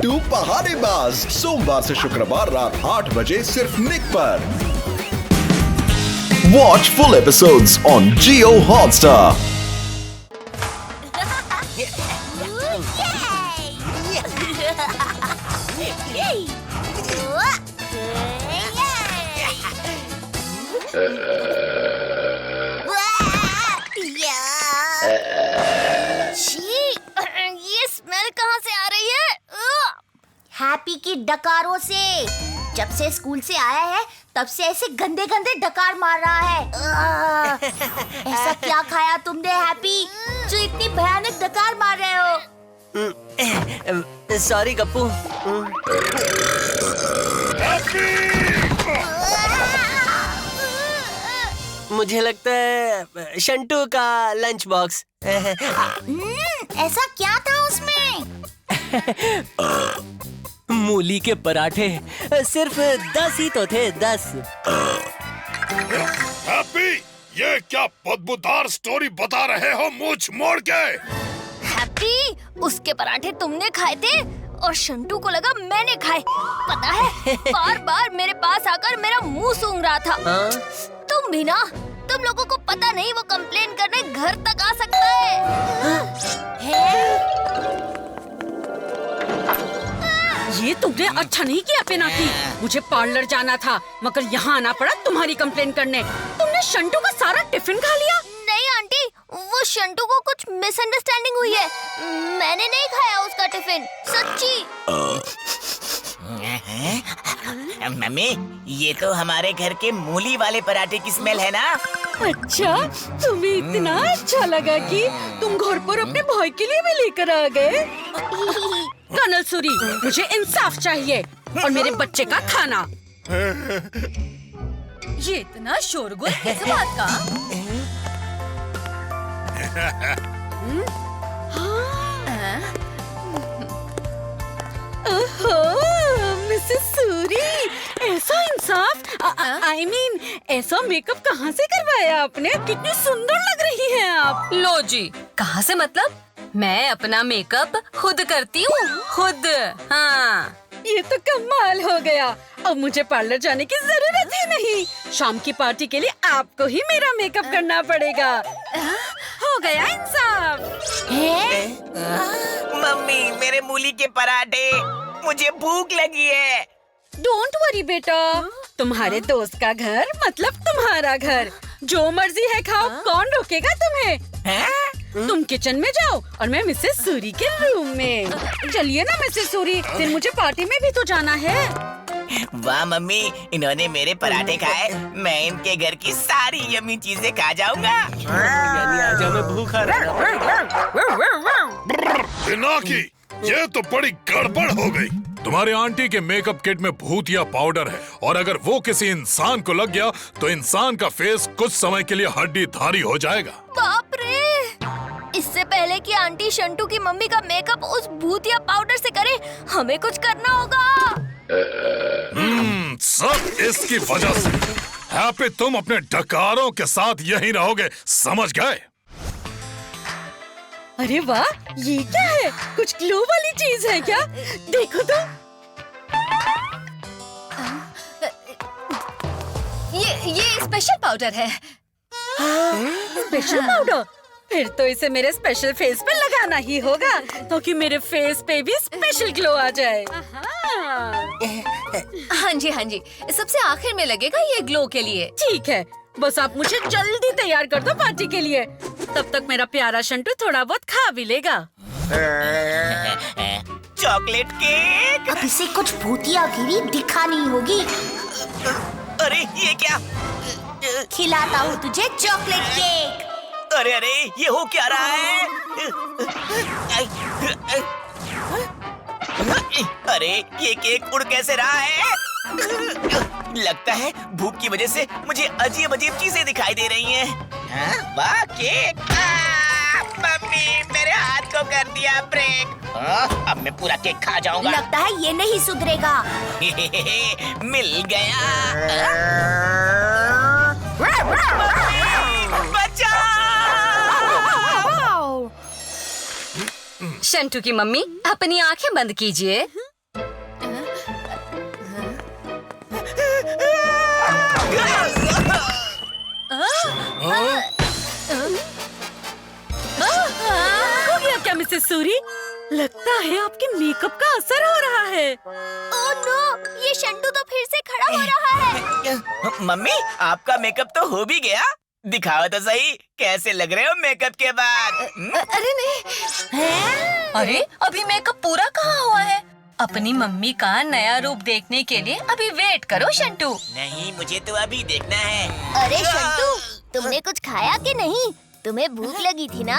मंटू पहाड़ेबाज, सोमवार से शुक्रवार रात 8 बजे सिर्फ निक पर। Watch full episodes on Jio Hotstar. ये स्मेल कहाँ से आ रही है? हैप्पी की डकारों से। जब से स्कूल से आया है तब से ऐसे गंदे गंदे डकार मार रहा है। ऐसा क्या खाया तुमने हैप्पी जो इतनी भयानक डकार मार रहे हो? सॉरी गप्पू। मुझे लगता है शंटू का लंच बॉक्स। ऐसा क्या था उसमें? मूली के पराठे। सिर्फ 10 ही तो थे, 10। हैप्पी, ये क्या बदबूदार स्टोरी बता रहे हो मूंछ मोड़ के? हैप्पी, उसके पराठे तुमने खाए थे और शंटू को लगा मैंने खाए। पता है, बार बार मेरे पास आकर मेरा मुंह सूंघ रहा था। हाँ? तुम भी ना, तुम लोगों को पता नहीं वो कंप्लेन करने घर तक आ सकता है? ये तुमने अच्छा नहीं किया पिनाकी। मुझे पार्लर जाना था मगर यहाँ आना पड़ा तुम्हारी कंप्लेन करने। तुमने शंटू का सारा टिफिन खा लिया। नहीं आंटी, वो शंटू को कुछ मिसअंडरस्टैंडिंग हुई है। मैंने नहीं खाया उसका टिफिन, सच्ची। मम्मी, ये तो हमारे घर के मूली वाले पराठे की स्मेल है ना? अच्छा, तुम्हें इतना अच्छा लगा कि तुम घर पर अपने भाई के लिए भी लेकर आ गए। कर्नल सूरी, मुझे इंसाफ चाहिए और मेरे बच्चे का खाना। ये इतना शोरगुल किस बात का? ओहो, मिसेस सूरी, ऐसा इंसाफ, I mean, ऐसा मेकअप कहाँ से करवाया आपने? कितनी सुंदर लग रही हैं आप। लो जी, कहाँ से मतलब? मैं अपना मेकअप खुद करती हूँ, खुद। हाँ, ये तो कमाल हो गया। अब मुझे पार्लर जाने की जरूरत ही नहीं। शाम की पार्टी के लिए आपको ही मेरा मेकअप करना पड़ेगा। हो गया इंसाफ। मम्मी, मेरे मूली के पराठे, मुझे भूख लगी है। डोंट वरी बेटा, तुम्हारे दोस्त का घर मतलब तुम्हारा घर। जो मर्जी है खाओ, कौन रोकेगा तुम्हें? तुम किचन में जाओ और मैं मिसेस सूरी के रूम में। चलिए ना मिसेस सूरी, फिर मुझे पार्टी में भी तो जाना है। वाह मम्मी, इन्होंने मेरे पराठे खाए, मैं इनके घर की सारी यम्मी चीजें खा जाऊंगा। आजा, मैं भूखा पिनाकी, ये तो बड़ी गड़बड़ हो गई। तुम्हारी आंटी के मेकअप किट में भूतिया पाउडर है और अगर वो किसी इंसान को लग गया तो इंसान का फेस कुछ समय के लिए हड्डी धारी हो जाएगा। बाप रे! इससे पहले कि आंटी शंटू की मम्मी का मेकअप उस भूतिया पाउडर से करे, हमें कुछ करना होगा। सब इसकी वजह से। हैप्पी, तुम अपने डकारों के साथ यहीं रहोगे, समझ गए? अरे वाह, ये क्या है? कुछ ग्लो वाली चीज है क्या? देखो तो। ये स्पेशल पाउडर है। Special powder? फिर तो इसे मेरे स्पेशल फेस पे लगाना ही होगा ताकि मेरे फेस पे भी स्पेशल ग्लो आ जाए। हाँ जी, सबसे आखिर में लगेगा ये ग्लो के लिए। ठीक है, बस आप मुझे जल्दी तैयार कर दो पार्टी के लिए। तब तक मेरा प्यारा शंटू थोड़ा बहुत खा भी लेगा। Chocolate cake. अब इसे कुछ भूतियागिरी दिखा नहीं होगी। अरे ये क्या? खिलाता हूँ तुझे चॉकलेट केक। अरे अरे, ये हो क्या रहा है? अरे ये केक उड़ कैसे रहा है? लगता है भूख की वजह से मुझे अजीब अजीब चीजें दिखाई दे रही हैं। वाह केक! मम्मी, मेरे हाथ को कर दिया ब्रेक। अब मैं पूरा केक खा जाऊंगा। लगता है ये नहीं सुधरेगा। मिल गया। शंटू की मम्मी, अपनी आंखें बंद कीजिए। हो गया क्या मिसेस सूरी? लगता है आपके मेकअप का असर हो रहा है। ओह नो, ये शंटू तो फिर से खड़ा हो रहा है। मम्मी, आपका मेकअप तो हो भी गया। दिखाओ तो सही, कैसे लग रहे हो मेकअप के बाद? अरे नहीं, अरे अभी मेकअप पूरा कहाँ हुआ है? अपनी मम्मी का नया रूप देखने के लिए अभी वेट करो शंटू। नहीं, मुझे तो अभी देखना है। अरे शंटू, तुमने कुछ खाया कि नहीं? तुम्हें भूख लगी थी ना?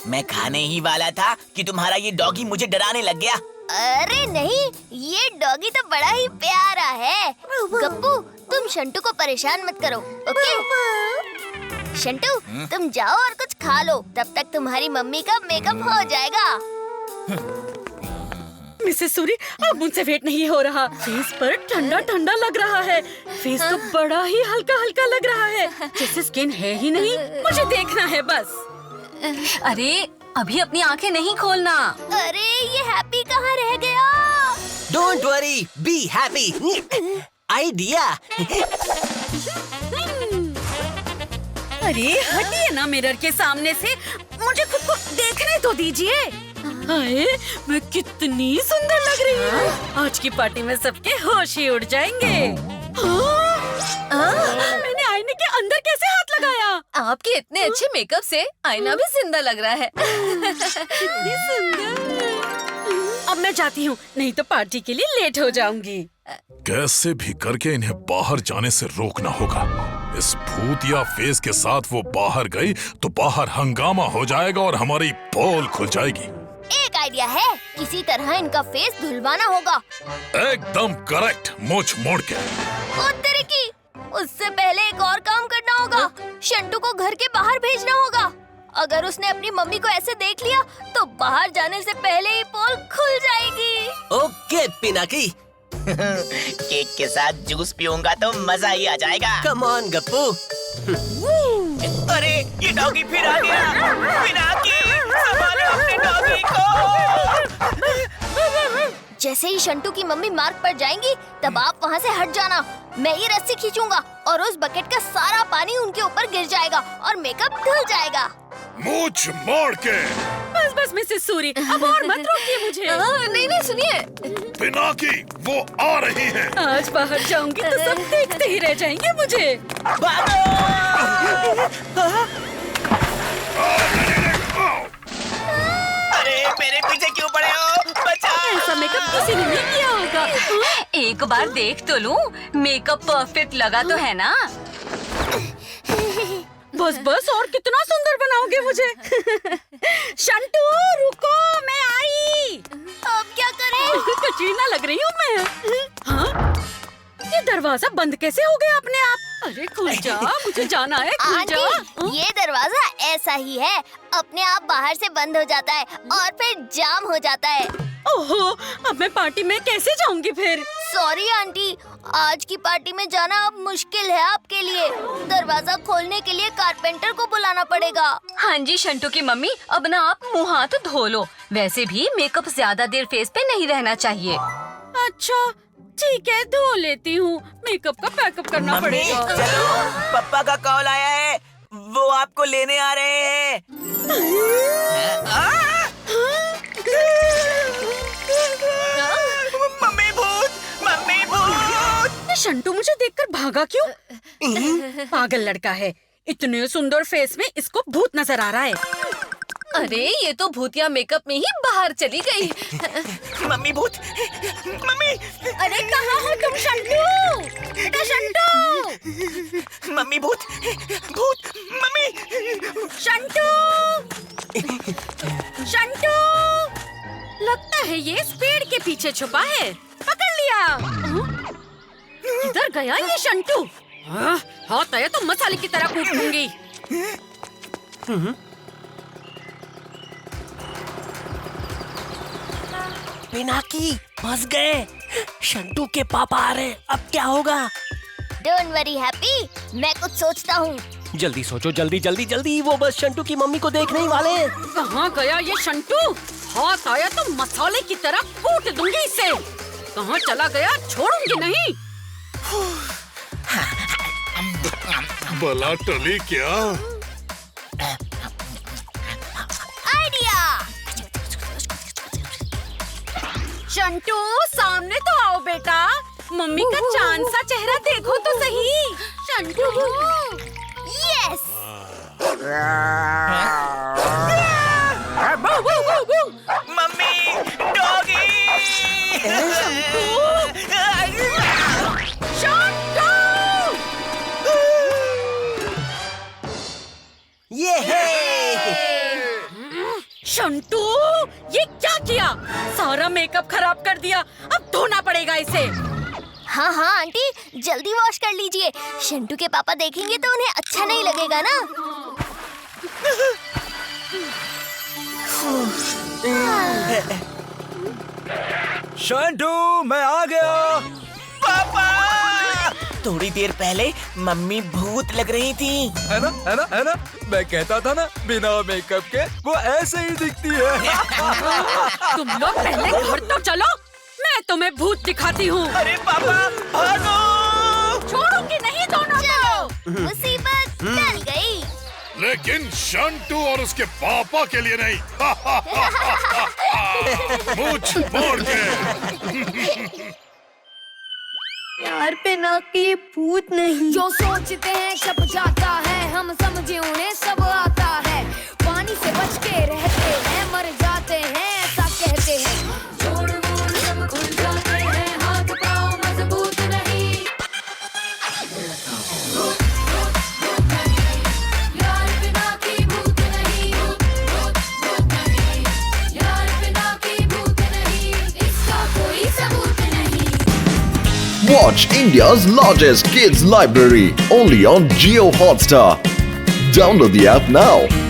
मैं खाने ही वाला था कि तुम्हारा ये डॉगी मुझे डराने लग गया। अरे नहीं, ये डॉगी तो बड़ा ही प्यारा है। गप्पू, तुम शंटू को परेशान मत करो, ओके? शंटू, तुम जाओ और कुछ खा लो, तब तक तुम्हारी मम्मी का मेकअप हो जाएगा। मिसेस सूरी, अब मुझसे वेट नहीं हो रहा। फेस पर ठंडा ठंडा लग रहा है। फेस तो बड़ा ही हल्का हल्का लग रहा है, जैसे स्किन है ही नहीं। मुझे देखना है बस। अरे अभी अपनी आंखें नहीं खोलना। अरे ये हैप्पी कहाँ रह गया? Don't worry, be happy. Idea. अरे हटिए ना मिरर के सामने से, मुझे खुद को देखने तो दीजिए। हाय, मैं कितनी सुंदर लग रही हूँ। आज की पार्टी में सबके होश ही उड़ जाएंगे। मैंने आईने के अंदर कैसे हाथ लगाया? आपके इतने अच्छे मेकअप से आईना भी जिंदा लग रहा है। कितनी सुंदर। अब मैं जाती हूँ, नहीं तो पार्टी के लिए लेट हो जाऊंगी। कैसे भी करके इन्हें बाहर जाने से रोकना होगा। इस भूतिया फेस के साथ वो बाहर गई तो बाहर हंगामा हो जाएगा और हमारी पोल खुल जाएगी। एक आइडिया है, किसी तरह इनका फेस धुलवाना होगा। एकदम करेक्ट, मुछ मोड़ के। ओ तेरे की, उससे पहले एक और काम करना होगा। शंटू को घर के बाहर भेजना होगा। अगर उसने अपनी मम्मी को ऐसे देख लिया तो बाहर जाने से पहले ही पोल खुल जाएगी। ओके पिनाकी। केक के साथ जूस पीऊंगा तो मजा ही आ जाएगा। Come on Gappu. अरे ये डॉगी फिर आ गया। पिनाकी, संभालो अपने डॉगी को। जैसे ही शंटू की मम्मी मार्ग पर जाएंगी तब आप वहाँ से हट जाना। मैं ये रस्सी खींचूंगा और उस बकेट का सारा पानी उनके ऊपर गिर जाएगा और मेकअप धुल जाएगा। मुछ मोड़ के। बस बस मिसेस सूरी, अब और मत रोकिए मुझे। नहीं नहीं सुनिए, पिनाकी, वो आ रही है। आज बाहर जाऊंगी तो सब देखते ही रह जाएंगे मुझे। अरे मेरे पीछे क्यों पड़े हो? बचाओ। ऐसा मेकअप किसी ने नहीं किया होगा। एक बार देख तो लूं, मेकअप परफेक्ट लगा तो है ना? बस बस, और कितना सुंदर बनाओगे मुझे। शंटू रुको, मैं आई। अब क्या करें? कचरीना लग रही हूँ मैं। हाँ? ये दरवाजा बंद कैसे हो गया अपने आप? अरे खुल जा, मुझे जाना है, खुल जा। आंटी, ये दरवाजा ऐसा ही है, अपने आप बाहर से बंद हो जाता है और फिर जाम हो जाता है। ओहो, अब मैं पार्टी में कैसे जाऊंगी फिर? सॉरी आंटी, आज की पार्टी में जाना अब मुश्किल है आपके लिए। दरवाजा खोलने के लिए कारपेंटर को बुलाना पड़ेगा। हाँ जी शंटू की मम्मी, अब ना आप मुँह हाथ धो लो। वैसे भी मेकअप ज्यादा देर फेस पे नहीं रहना चाहिए। अच्छा ठीक है, धो लेती हूँ। मेकअप का पैकअप करना मम्मी, पड़ेगा। चलो, पप्पा का कॉल आया है, वो आपको लेने आ रहे हैं। मम्मी भूत, मम्मी भूत। ये शंटू मुझे देखकर भागा क्यों? पागल लड़का है, इतने सुंदर फेस में इसको भूत नजर आ रहा है। अरे ये तो भूतिया मेकअप में ही बाहर चली गई। मम्मी भूत, मम्मी। अरे कहाँ हो तुम शंटू? बेटा शंटू! मम्मी भूत, भूत, मम्मी। शंटू! शंटू! लगता है ये इस पेड़ के पीछे छुपा है। पकड़ लिया। किधर गया ये शंटू? हाथ आया तो मसाले की तरह कूट दूंगी। पिनाकी, फंस गए। शंटू के पापा आ रहे, अब क्या होगा? डोंट वरी हैप्पी, मैं कुछ सोचता हूँ। जल्दी सोचो, जल्दी जल्दी जल्दी। वो बस शंटू की मम्मी को देखने ही वाले हैं। कहाँ गया ये शंटू? हाथ आया तो मसाले की तरह कूट दूंगी इसे। कहाँ चला गया, छोड़ूंगी नहीं। बला टली क्या? आइडिया। शंटू सामने तो आओ बेटा, मम्मी का चांद सा चेहरा देखो तो सही। Shantu yes. Mummy, doggy. Shantu ये क्या किया? सारा मेकअप खराब कर दिया, अब धोना पड़ेगा इसे। हाँ हाँ आंटी, जल्दी वॉश कर लीजिए। शंटू के पापा देखेंगे तो उन्हें अच्छा नहीं लगेगा ना। शंटू मैं आ गया। पापा, थोड़ी देर पहले मम्मी भूत लग रही थी। है ना, है ना, है ना? मैं कहता था ना, बिना मेकअप के वो ऐसे ही दिखती है। तुम लोग पहले घर तो चलो, मैं तुम्हें भूत दिखाती हूँ। अरे पापा, भागो! छोड़ूंगी नहीं दोनों को। मुसीबत टल गई। लेकिन शंटू और उसके पापा के लिए नहीं। मुझ मोड़ के। यार पिनाकी भूत नहीं। जो सोचते हैं छप जाता है, हम समझे उन्हें सब आता है। पानी से बच के रहते हैं, मर जाते हैं ऐसा कहते हैं। जोड़ मोड़ सब खुल जाते हैं, हाथ पाँव मजबूत नहीं। यार पिनाकी भूत नहीं, भूत नहीं। यार पिनाकी भूत नहीं, इसका कोई सबूत नहीं। Watch India's largest kids library only on Jio Hotstar. Download the app now.